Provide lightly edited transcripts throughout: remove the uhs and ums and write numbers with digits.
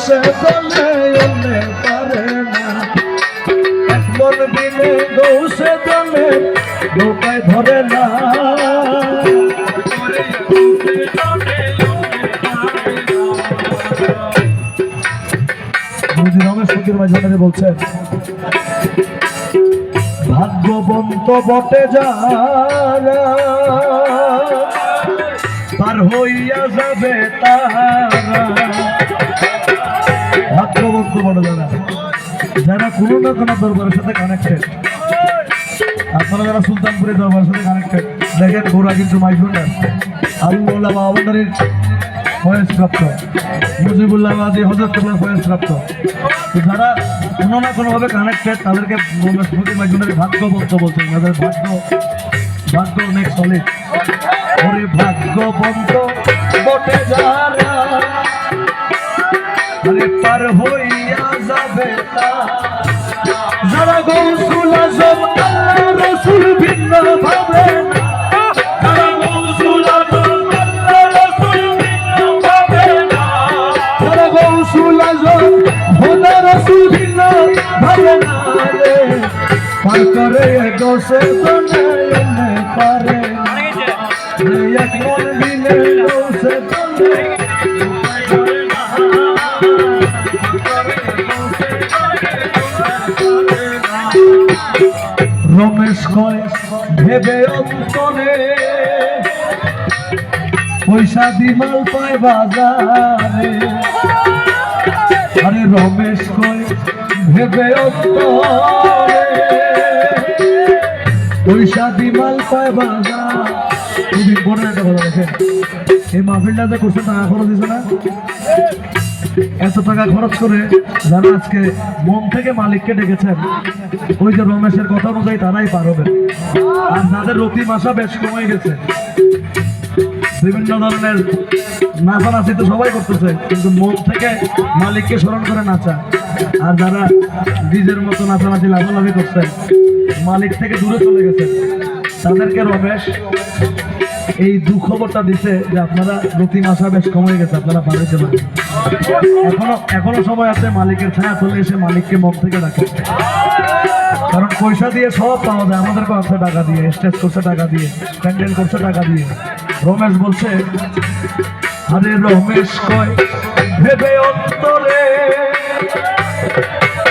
গোসে দলে অন্যে পারে না এক মন বিনে গোসে দলে নৌকায় ধরে না রমেশ ফকির মাঝখানে বলছেন ভাগ্যবন্ত বটে যারা পার হইয়া যাবে তারা ভাগ্যবন্ত বটে যারা যারা কোনো না কোনো দরবারের সাথে কানেক্টেড আপনারা যারা সুলতানপুরের দরবারের সাথে কানেক্টেড দেখেন ঘোরা কিন্তু মাইজুন্ডার আবুল্লাহ বাবাদারির ফয়েজ প্রাপ্ত মুজিবুল্লাহ বাদী হজরত কেবলার ফয়েজ প্রাপ্ত যারা কোনো না কোনোভাবে কানেক্টেড তাদেরকে মাইজুন্ডারের ভাগ্যবন্ত বলছেন তাদের ভাগ্য অনেক সলিড ওরে ভাগ্যবন্ত বটে যারা আরে পার হইয়া যাবে যারা গৌসুল আজম আল্লাহ রাসূল ভিন্ন ভাবে না যারা গৌসুল আজম আল্লাহ রাসূল ভিন্ন ভাবে না যারা গৌসুল আজম খোদা রাসূল ভিন্ন ভাবে না রে পার করে গোসে দনে পারে রে এক মন বিনে গোসে দনে রমেশ কয় ভেবে অন্তরে পয়সা দিমাল পায় বাজারে আরে রমেশ কয় ভেবে অন্তরে পয়সা দিমাল পায় বাজার খুবই ইম্পর্টেন্ট একটা কথা দেখেন এই মাহফিলটাতে করছে টাকা খরচ দিছে না এত টাকা খরচ করে যারা আজকে মন থেকে মালিককে ডেকেছেন ওই যে রমেশের কথা অনুযায়ী তারাই পার হবে আর যাদের রতি মাসা বেশ কমে গেছে বিভিন্ন ধরনের নাচানাচি তো সবাই করতেছে কিন্তু মন থেকে মালিককে স্মরণ করে নাচা আর যারা নিজের মতো নাচানাচি লাভালাভি করছেন মালিক থেকে দূরে চলে গেছেন তাদেরকে রমেশ এই দুঃখবরটা দিছে যে আপনারা প্রতি মাসা বেশ কমে গেছে আপনারা বাড়িতে পারেন এখনো সময় আছে মালিকের ছায়া চলে এসে মালিককে মন থেকে ডাকে কারণ পয়সা দিয়ে সব পাওয়া যায় আমাদের কাছে টাকা দিয়ে স্টেজ করছে টাকা দিয়ে প্যান্ডেল করছে টাকা দিয়ে রমেশ বলছে আরে রমেশ কয় ভেবে অন্তরে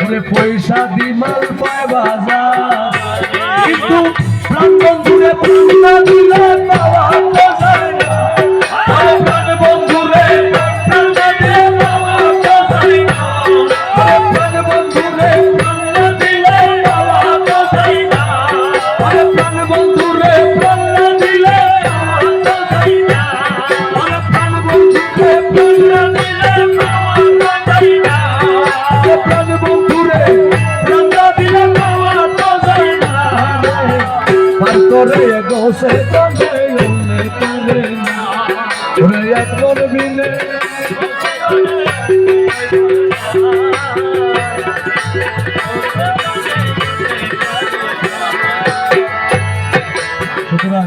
ওরে পয়সা দি মাল পায় বাজার কিন্তু প্রাণ বন্ধুরে প্রাণ দিলে পাওয়া যায় না প্রাণ বন্ধুরে প্রাণ দিলে পাওয়া যায় না প্রাণ বন্ধুরে প্রাণ দিলে পাওয়া যায় না প্রাণ বন্ধুরে প্রাণ দিলে পাওয়া যায় না প্রাণ বন্ধুরে প্রাণ দিলে পাওয়া যায় না প্রাণ বন্ধুরে প্রাণ দিলে পাওয়া যায় না পার করে গোসে দনে অন্যে পারে না ওরে এক মন বিনে সুতরাং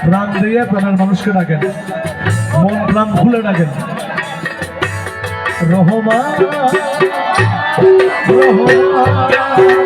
প্রাণ দিয়ে প্রাণের মানুষকে ডাকেন মন প্রাণ খুলে ডাকেন রহমান রহমান